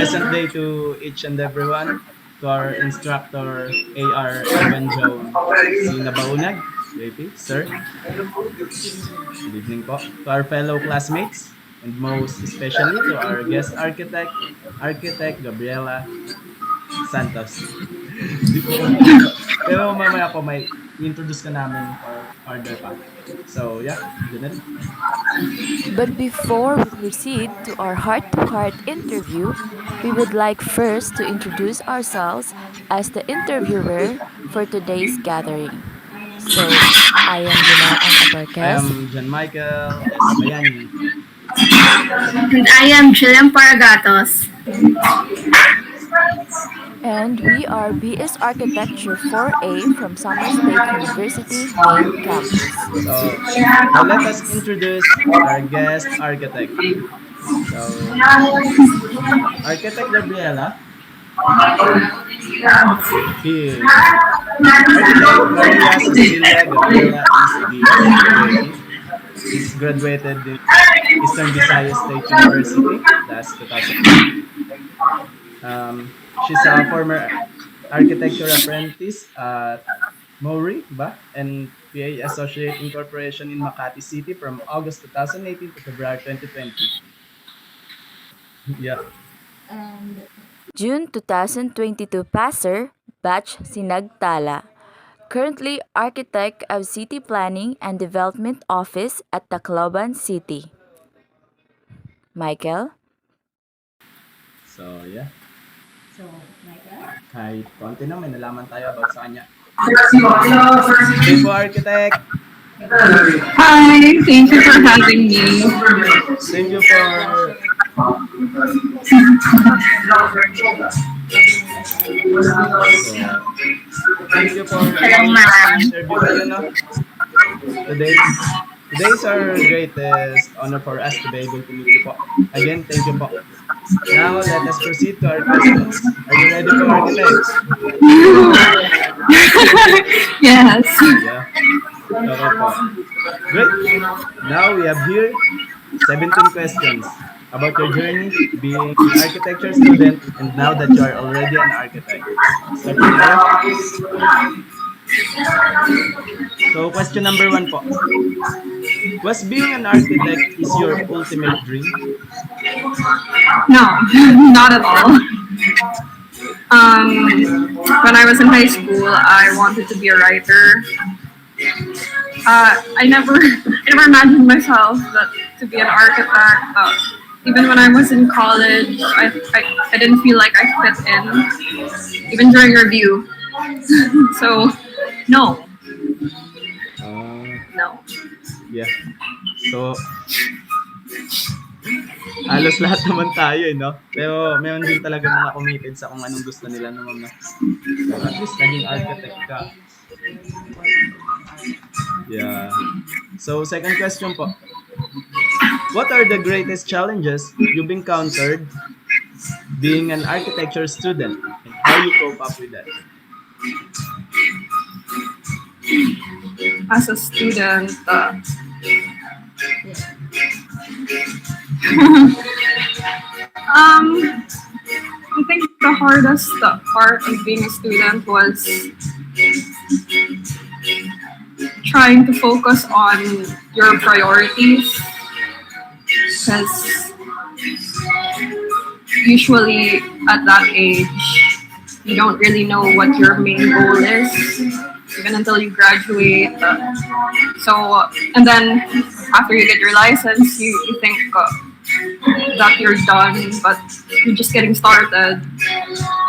Pleasant day to each and everyone. To our instructor, AR Evan Joan C. Nabaunag, JP, sir. Good evening po. To our fellow classmates, and most especially to our guest architect, Architect Gabriela Santos. Di po kumpleto. Pero mamaya po may introduce ka namin for further pa. So yeah, Janelle. But before we proceed to our heart to heart interview, we would like first to introduce ourselves as the interviewer for today's gathering. So, I am Janelle Ann I Abarquez, am John Michael S. Bayani. And I am Julian Paragatos. and we are BS Architecture 4A from Summer State University Main Campus. So now let us introduce our guest architect. So Architect Gabriela, he is Architect Maria Cecilia Gabriela Diaz. She's graduated in Eastern Visayas State University last 2000. She's a former architecture apprentice at Mori ba? And PA Associate Incorporation in Makati City from August 2018 to February 2020. Yeah. June 2022 passer, batch Sinagtala. Currently architect of City Planning and Development Office at Tacloban City. Michael? So, yeah. Kahit konti na, may nalaman tayo about sa kanya. Thank you, Architect. Hi, thank you for having me. Thank you for thank you for Hello, ma'am. interview kayo, no? Today, today is our greatest honor for us to be able to meet you po. Again, thank you po. Now, let us proceed to our questions. Are you ready po, Architect? Yes. Yeah. Okay po. Great. Now, we have here 17 questions about your journey being an architecture student and now that you are already an architect. Start po tayo. So, question number 1 po. Was being an architect is your ultimate dream? No, not at all. When I was in high school, I wanted to be a writer. I never imagined myself to be an architect. Even when I was in college, I didn't feel like I fit in, even during review. So, no, no. Yeah. So, halos lahat naman tayo no? Pero meron din talaga mga committed sa kung anong gusto nila naman na. So, at least naging architect ka. Yeah. So, second question po. What are the greatest challenges you've encountered being an architecture student and how you cope up with that? As a student, I think the hardest part of being a student was trying to focus on your priorities, because usually at that age you don't really know what your main goal is even until you graduate. And then after you get your license, you think that you're done, but you're just getting started.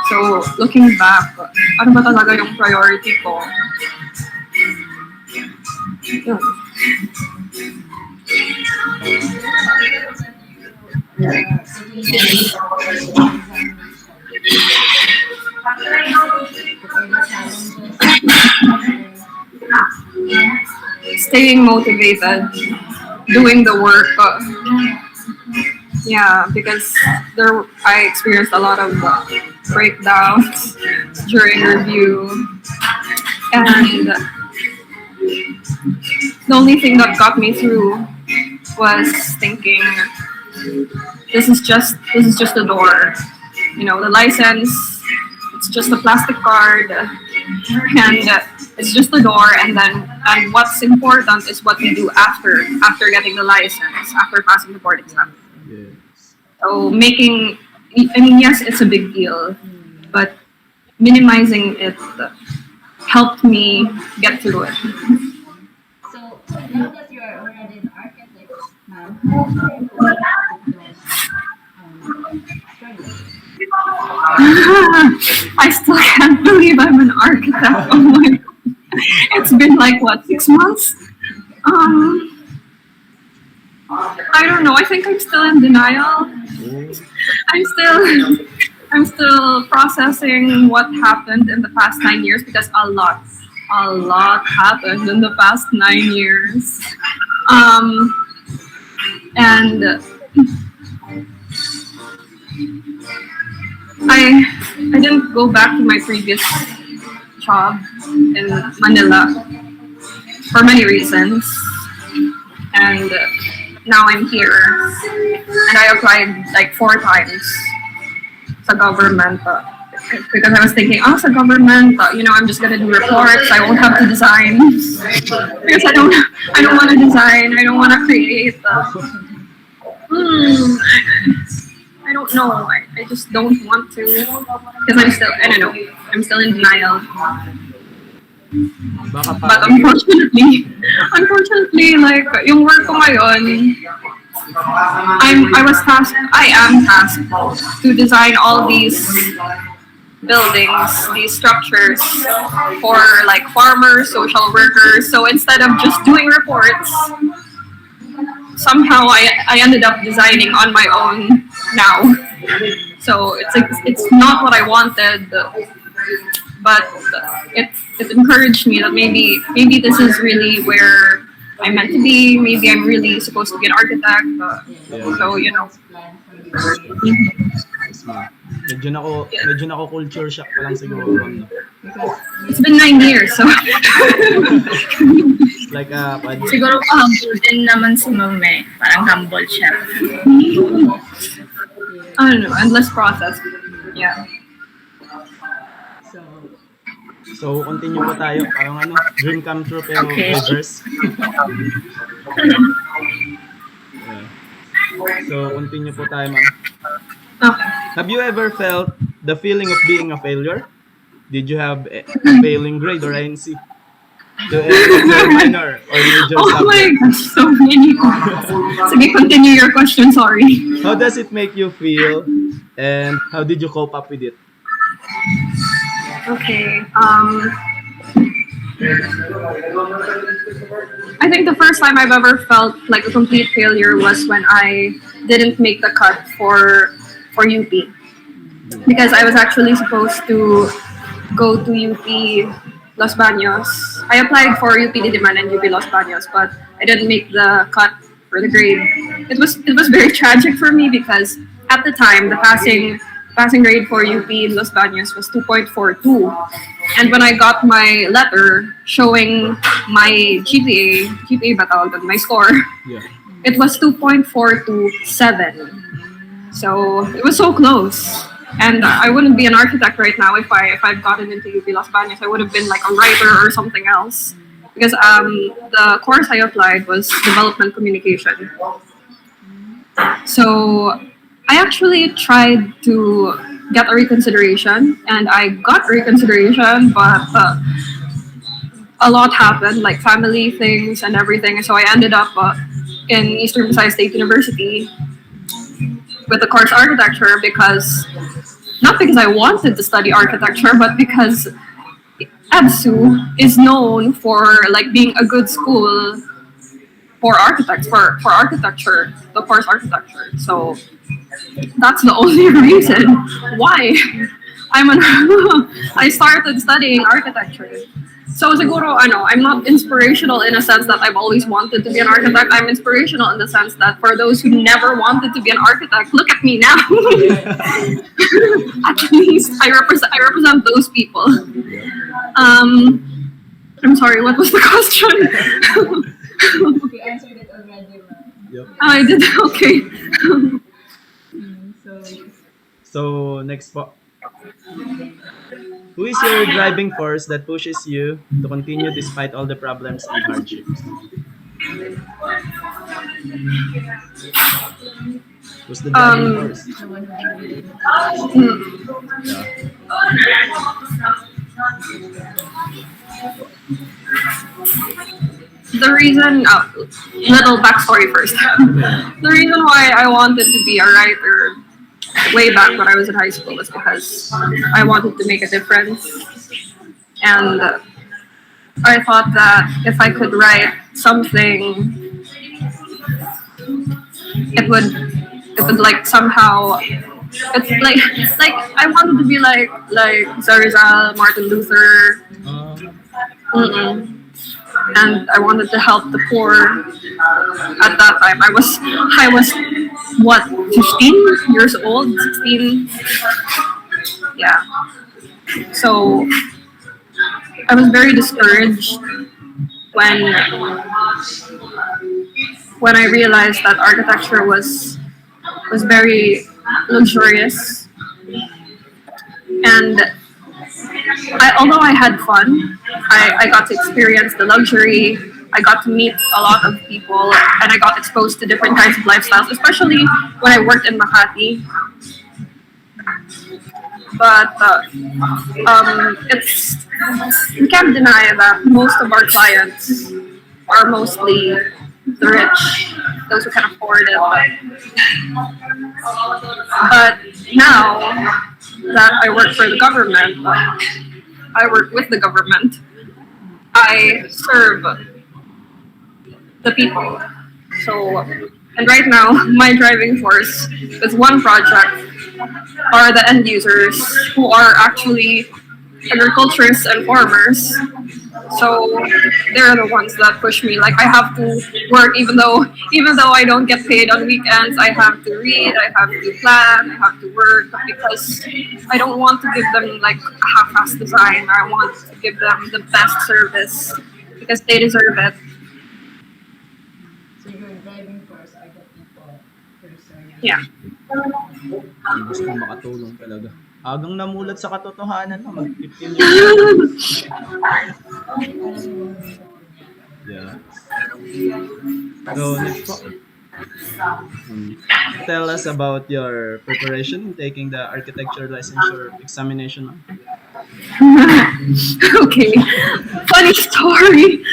So looking back, ano ba talaga yung priority ko? Yun. Staying motivated, doing the work. Yeah, because I experienced a lot of breakdowns during review, and the only thing that got me through was thinking, this is just a door. The license, it's just a plastic card, and it's just the door. And what's important is what we do after getting the license, after passing the board exam. Yes. So yes, it's a big deal, but minimizing it helped me get through it. So now that you are already an architect, ma'am, how do you cope with those struggles? I still can't believe I'm an architect. Oh my God. It's been like what, 6 months? Um, I don't know. I think I'm still in denial. Oh, I'm still processing what happened in the past 9 years because a lot happened in the past 9 years. Um, and I didn't go back to my previous job in Manila for many reasons, and now I'm here, and I applied like 4 times sa government because I was thinking, oh, sa government, I'm just gonna do reports. I won't have to design because I don't want to design. I don't want to create. Hmm, I don't know. I just don't want to because I don't know. I'm still in denial. baka pa, But unfortunately, like yung work ko ngayon, I am tasked to design all these buildings, these structures for like farmers, social workers. So instead of just doing reports, somehow I ended up designing on my own now. So it's not what I wanted, but it encouraged me that maybe this is really where I'm meant to be. Maybe I'm really supposed to be an architect. yeah, So Plan from the very yes, ma'am. Medyo nako culture shock pa lang siguro, ma'am, no? because it's been 9 years. So It's like Siguro humble din naman si Ma'am eh. Parang humble siya. I don't know, endless process. Yeah. so so continue po tayo, parang dream come true pero Okay. reverse. Yeah. So continue po tayo, ma'am. Okay. Have you ever felt the feeling of being a failure? Did you have a failing grade or INC to your minor or major Oh my subject? gosh, so many. Sige, continue your question. Sorry. How does it make you feel, and how did you cope up with it? Okay. I think the first time I've ever felt like a complete failure was when I didn't make the cut for UP because I was actually supposed to go to UP Los Baños. I applied for UP Diliman and UP Los Baños, but I didn't make the cut for the grade. It was very tragic for me because at the time the passing grade for UP Los Baños was 2.42, and when I got my letter showing my GPA batawag doon, my score, Yeah. it was 2.427. So it was so close. And I wouldn't be an architect right now if I'd gotten into UP Los Baños. I would have been like a writer or something else. Because the course I applied was development communication. So I actually tried to get a reconsideration, and I got a reconsideration, but a lot happened, like family things and everything. So I ended up in Eastern Visayas State University with the course architecture not because I wanted to study architecture, but because EBSU is known for like being a good school for architects, for architecture, the course architecture. So that's the only reason why I started studying architecture. So siguro I'm not inspirational in a sense that I've always wanted to be an architect. I'm inspirational in the sense that for those who never wanted to be an architect, look at me now. At least I represent those people. I'm sorry, what was the question? you answered it already, ma'am. Yep. I did okay. So So, next po. Who is your driving force that pushes you to continue despite all the problems and hardships? Who's the driving Um, force? The one who gave you the Yeah. the reason, little backstory first. The reason why I wanted to be a writer way back when I was in high school was because I wanted to make a difference. And I thought that if I could write something, it would like somehow it's like I wanted to be like Zarizal, Martin Luther, Uh, mm-mm. And I wanted to help the poor. At that time, I was what 15 years old, 16. Yeah. So I was very discouraged when when I realized that architecture was very luxurious, and although I had fun, I got to experience the luxury. I got to meet a lot of people, and I got exposed to different kinds of lifestyles, especially when I worked in Makati. But it's we can't deny that most of our clients are mostly the rich, those who can afford it. But now that I work for the government, I work with the government. I serve the people. So, and right now, my driving force with one project are the end users who are actually agriculturists and farmers. So they're the ones that push me. Like I have to work even though I don't get paid on weekends. I have to read, I have to plan, I have to work because I don't want to give them like a half-assed design. I want to give them the best service because they deserve it. So your driving force are the people first, or your Yeah. yung gusto makatulong talaga. Agang namulat sa katotohanan na mag-15 years. Yeah. So, next po. Tell us about your preparation in taking the architecture licensure examination. Okay. Funny story.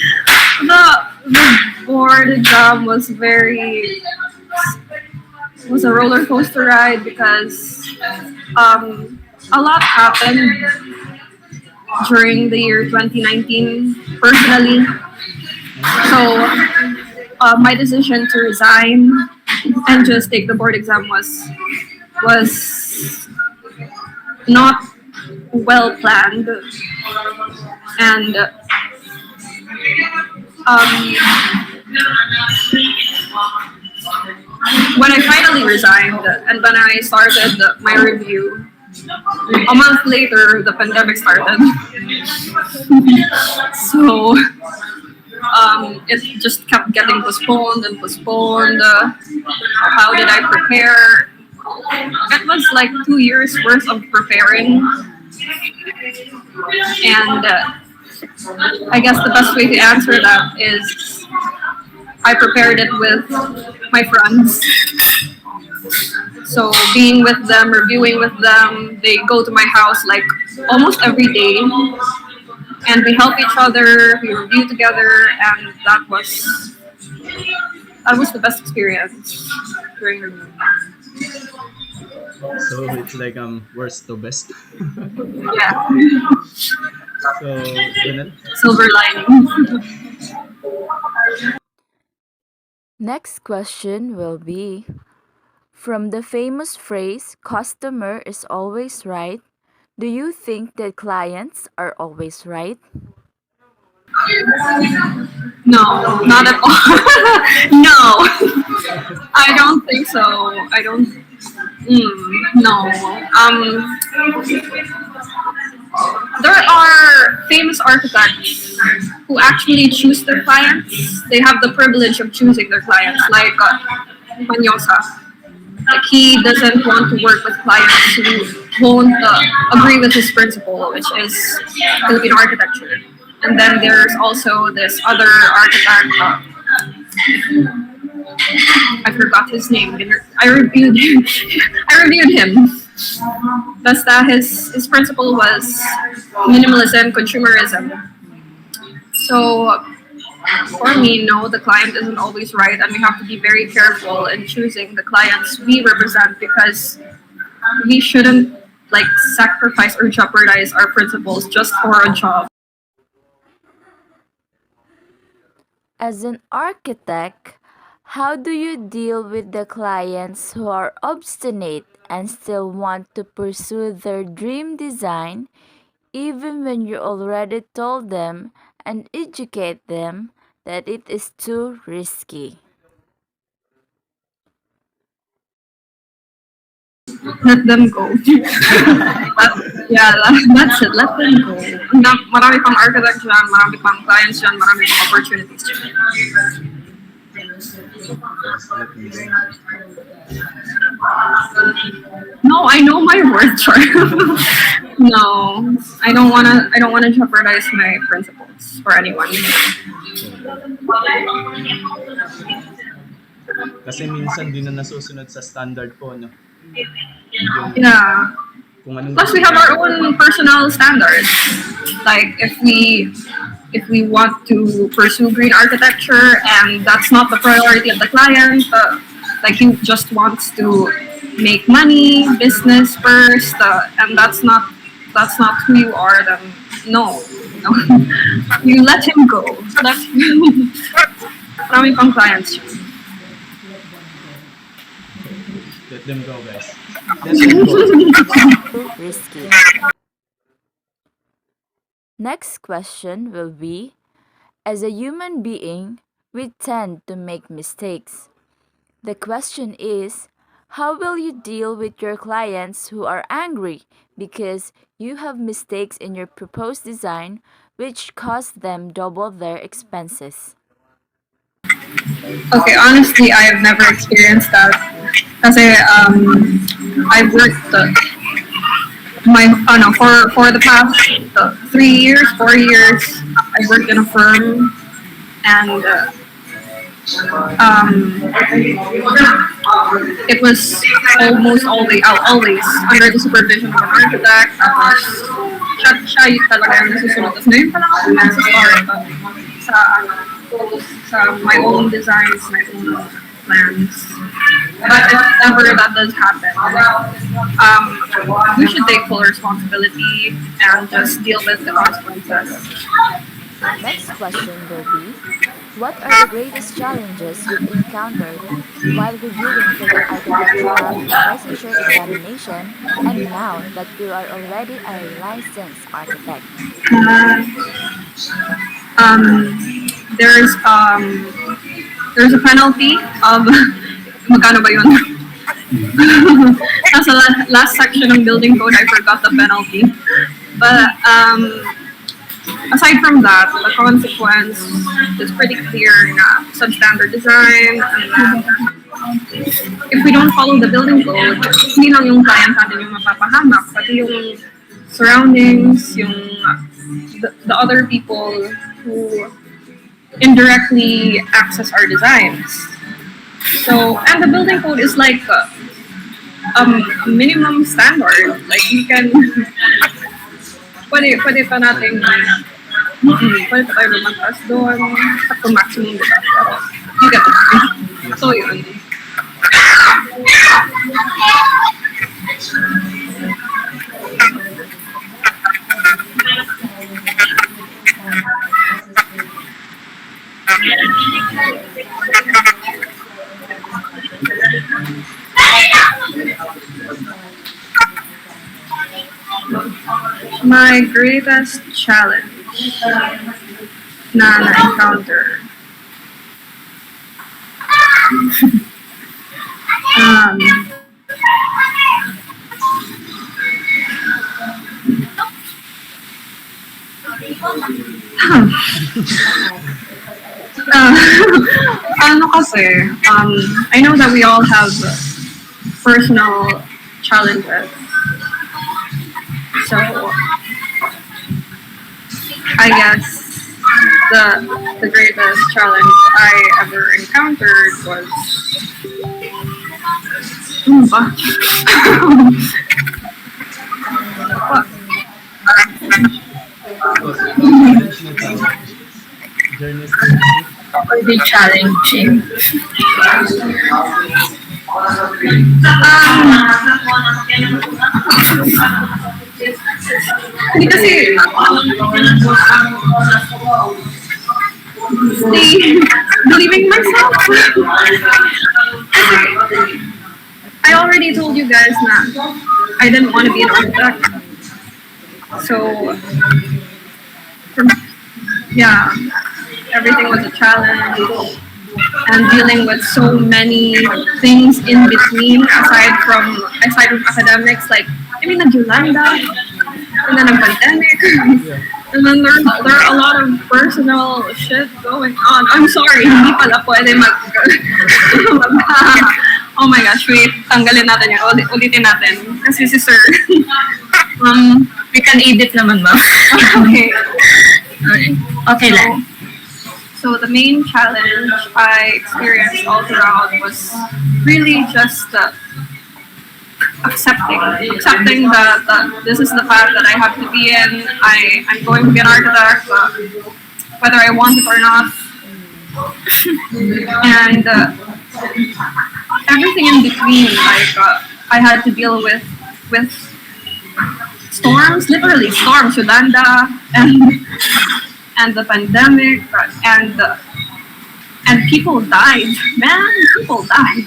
The board exam was a roller coaster ride because a lot happened during the year 2019 personally. So my decision to resign and just take the board exam was not well planned, and um, when I finally resigned and when I started my review, a month later the pandemic started. So it just kept getting postponed and postponed. How did I prepare? It was like 2 years worth of preparing, and I guess the best way to answer that is I prepared it with my friends. So being with them, reviewing with them, they go to my house like almost every day, and we help each other. We review together, and that was the best experience during review. So, it's like worst to best. Yeah, So, yun na. silver lining. Next question will be, from the famous phrase, customer is always right, do you think that clients are always right? No, not at all. No, I don't think so. I don't. No. There are famous architects who actually choose their clients. They have the privilege of choosing their clients, like Manyosa. Like he doesn't want to work with clients who won't agree with his principle, which is Filipino architecture. And then there's also this other architect. I forgot his name. I reviewed him. I reviewed him. Basta his principle was minimalism, consumerism. So for me, no, the client isn't always right, and we have to be very careful in choosing the clients we represent because we shouldn't like sacrifice or jeopardize our principles just for a job. As an architect, how do you deal with the clients who are obstinate and still want to pursue their dream design even when you already told them and educate them that it is too risky? Let them go. That's it. Let them go. Marami pang architects dyan, marami pang clients dyan, marami pang opportunities dyan. Let me go. No, I know my worth, No, I don't wanna jeopardize my principles for anyone. Kasi minsan di na nasusunod sa standard po, no? Yung, Yeah. kung anong Plus, we have our own personal standards. Like, if we want to pursue green architecture and that's not the priority of the client, like he just wants to make money, business first, and that's not who you are, then no. You let him go. Marami pang clients. let them go, guys. Let them go. Too risky. Next question will be, as a human being, we tend to make mistakes. The question is, how will you deal with your clients who are angry because you have mistakes in your proposed design which cost them double their expenses? Okay, honestly, I have never experienced that. Kasi I've worked for the past 3 years, 4 years, I worked in a firm, and it was almost always under the supervision of an architect. Tapos siya yung talaga yung nasusunod. Tapos ngayon pa lang ako nasa-start sa my own designs, my own plans. But if ever that does happen, we should take full responsibility and just deal with the consequences. Next question will be, what are the greatest challenges you've encountered while reviewing for the architectural licensure examination and now that you are already a licensed architect? There's a penalty of magkano ba yun? Nasa last section ng building code, I forgot the penalty. But aside from that, the consequence is pretty clear na substandard design. If we don't follow the building code, hindi lang yung client natin yung mapapahamak, pati yung surroundings, the other people who indirectly access our designs. So, and the building code is like a minimum standard. Like you can, pwede pa natin, pwede pa tayo lumagpas doon at kung maximum diba. Pero, you get it. So, yun. My greatest challenge na na-encounter ano kasi, I know that we all have personal challenges. So I guess the greatest challenge I ever encountered was ano ba? Challenge nito. Journey student. Really challenging. Hindi kasi stay believing myself. I already told you guys na I didn't want to be an architect. So, yeah, everything was a challenge. And dealing with so many things in between aside from academics, like I mean the Yolanda, and then a pandemic, and then there are a lot of personal shit going on. I'm sorry, hindi pala pwede oh my gosh, wait, tanggalin natin yun, ulitin natin, kasi si Sir. We can edit naman, ma'am. Okay. Okay lang. So the main challenge I experienced all throughout was really just accepting that this is the path that I have to be in. I'm going to be an architect, whether I want it or not, and everything in between. Like I had to deal with storms, literally storms, Yolanda, and the pandemic, and people died. Man, people died.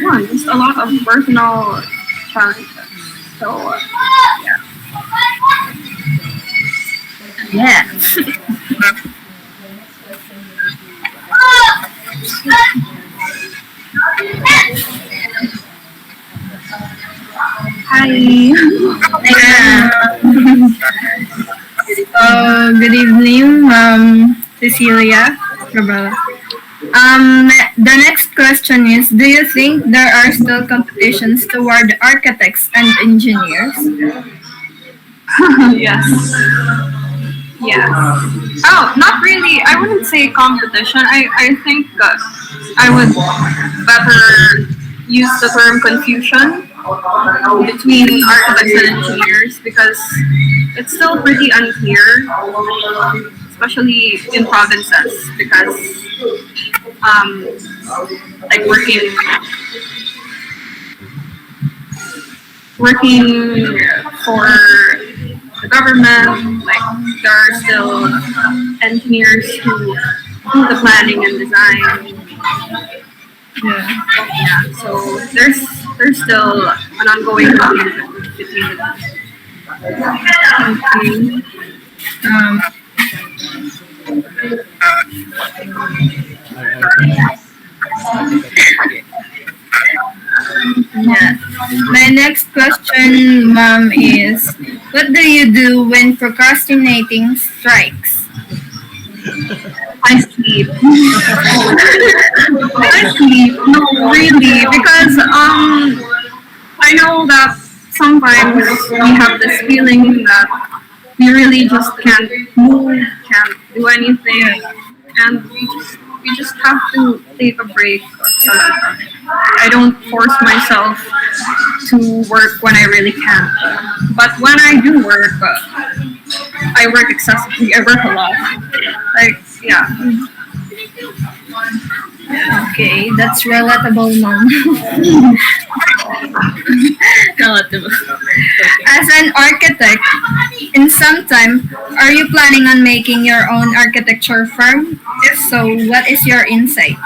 Yeah, just a lot of personal challenges. So, Yeah. hi. Good evening, Cecilia. Gabriela. The next question is, do you think there are still competitions toward architects and engineers? Yes. Yes. Oh, not really. I wouldn't say competition. I think I would better use the term confusion between architects and engineers because it's still pretty unclear, especially in provinces because like working for the government, like there are still engineers who do the planning and design. Yeah. So there's still an ongoing confusion between the two. Um, yeah. My next question, ma'am, is what do you do when procrastinating strikes? I sleep. I sleep. No, really, because I know that sometimes we have this feeling that we really just can't move, can't do anything, and we just have to take a break. I don't force myself to work when I really can't. But when I do work, I work excessively. I work a lot. Like, yeah. Okay, that's relatable, ma'am. Relatable. As an architect, in some time, are you planning on making your own architecture firm? If so, what is your insight?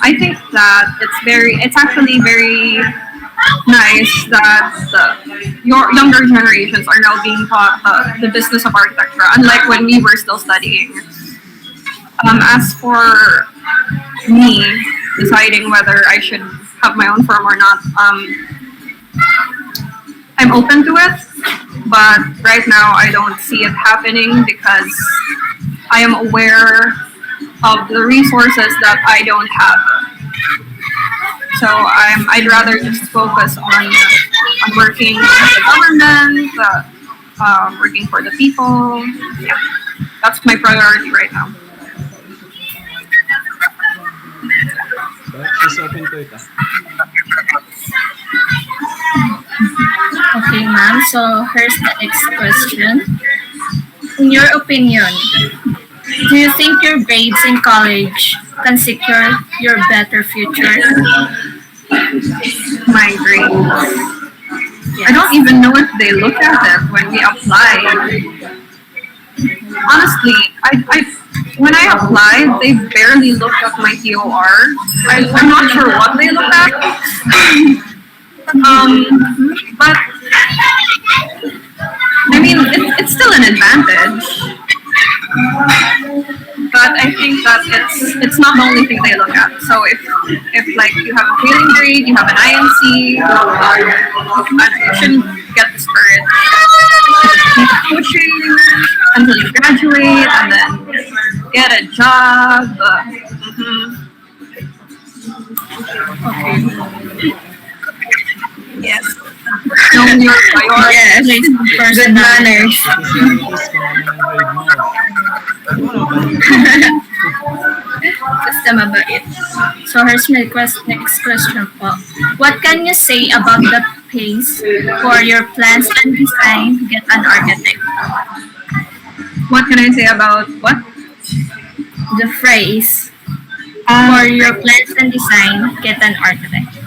I think that it's actually very nice that your younger generations are now being taught the business of architecture, unlike when we were still studying. As for me deciding whether I should have my own firm or not, I'm open to it, but right now I don't see it happening because I am aware of the resources that I don't have. So I'd rather just focus on working with the government, working for the people. Yeah, that's my priority right now. But she's open to it. Okay, ma'am. So here's the next question. In your opinion, do you think your grades in college can secure your better future? My grades. I don't even know if they look at it when we apply. Honestly, I when I applied, they barely looked at my TOR. I'm not sure what they look at. But I mean, it's still an advantage. But I think that it's not the only thing they look at. So if like you have a failing grade, you have an INC, you shouldn't get discouraged. Keep pushing until you graduate and then get a job. Okay. Yes. Know your priorities. Yes, good manners. Basta mabait. So here's my next question po. What can you say about the pace for your plans and design to get an architect? What can I say about what? The phrase for your plans and design, get an architect.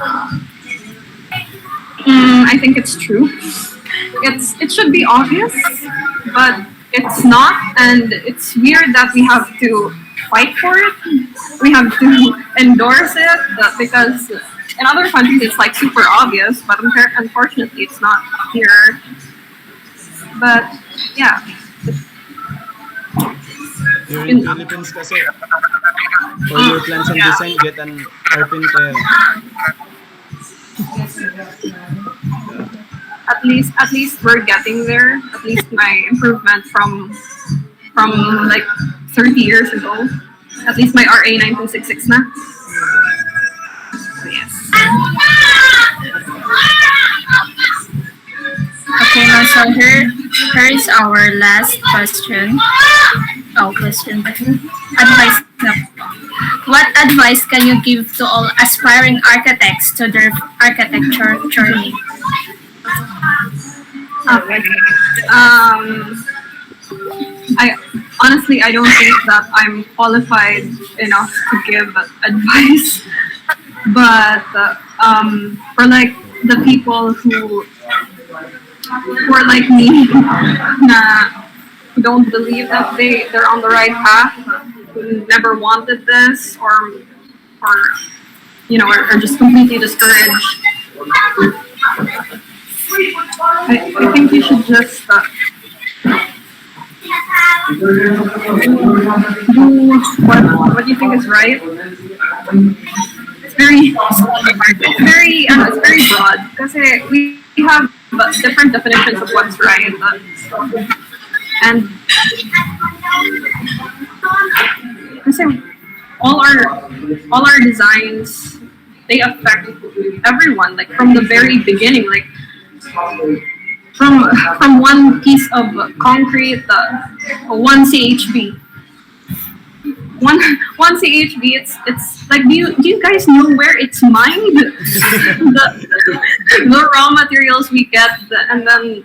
I think it's true. It should be obvious, but it's not, and it's weird that we have to fight for it. We have to endorse it because in other countries it's like super obvious, but unfortunately it's not here. But yeah. Here in Philippines kasi, for your plans and design, get an carpenter. At least we're getting there. At least my improvement from like 30 years ago. At least my RA 9266 na. So, yes. Okay, now so here is our last question. Question. Advice na po. What advice can you give to all aspiring architects to their architecture journey? Okay. I honestly I don't think that I'm qualified enough to give advice, but for like the people who are like me, who don't believe that they're on the right path, who never wanted this, or are just completely discouraged. I think you should just do what you think is right. It's very broad because we have different definitions of what's right, and all our designs, they affect everyone, like from the very beginning, like from one piece of concrete, one CHB. One CHB, it's like, do you guys know where it's mined? the raw materials we get, and then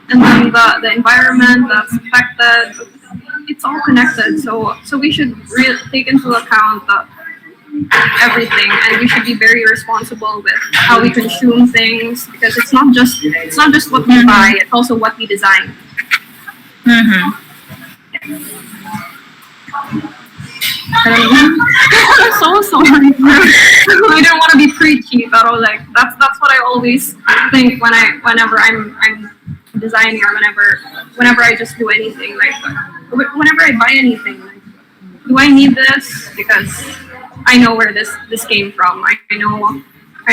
the environment that's affected, it's all connected. So we should take into account everything, and we should be very responsible with how we consume things, because it's not just what we buy, it's also what we design. I'm so sorry. I don't want to be preachy, but that's what I always think whenever I'm designing, or whenever I just do anything, like whenever I buy anything, like, do I need this? Because I know where this came from. I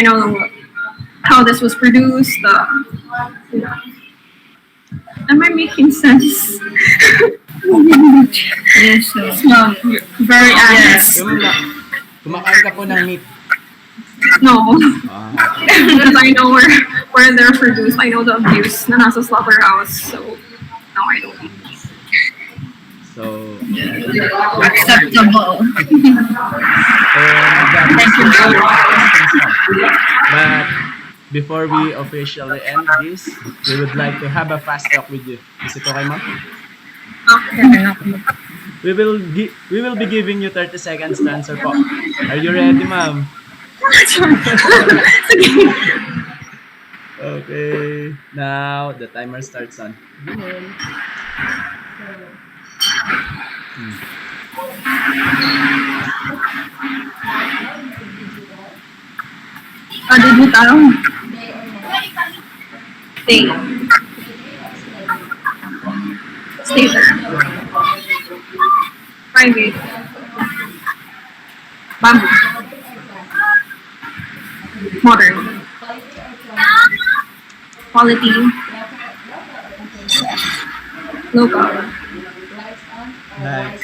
know how this was produced. Am I making sense? Yes, ma'am. Very honest. Yung kumakain ka po ng meat. No. Ah, Because I know where they're produced. I know the abuse na nasa slaughterhouse. So, no, I don't. so, Acceptable. Thank you. But before we officially end this, we would like to have a fast talk with you. Is it okay, ma'am? We will be giving you 30 seconds to answer po. Are you ready, ma'am? Okay. Now the timer starts on. Did you tell? Stay. Stay there. Private. Bamboo. Modern. Quality. Local. Nice.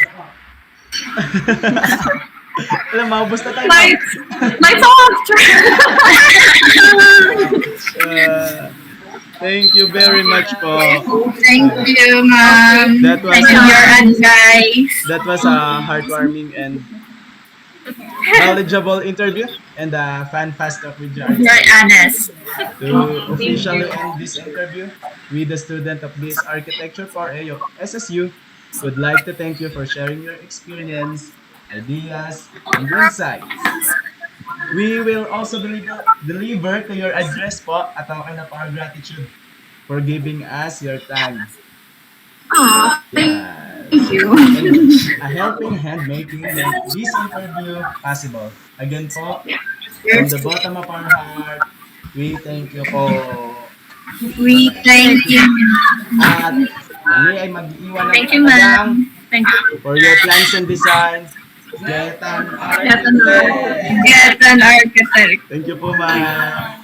Alam, maubos na tayo. Lights. Lights off. Thank you very much po. Thank you, ma'am. That was Thank you for your advice. That was a heartwarming and knowledgeable interview and a fan fast talk with Jar. Very honest. To officially end this interview, we, the student of this architecture for AYO SSU, would like to thank you for sharing your experience, ideas, and insights. We will also deliver to your address po at token of our gratitude for giving us your time. Aw, Yes. thank you. And a helping hand making this interview possible. Again po, from the bottom of our heart, we thank you po. We thank you. At kami ay mag-iwan ng Thank you, ma'am. Thank you. for your plans and designs. Get an Get an architect. Get an architect. Thank you po, ma'am.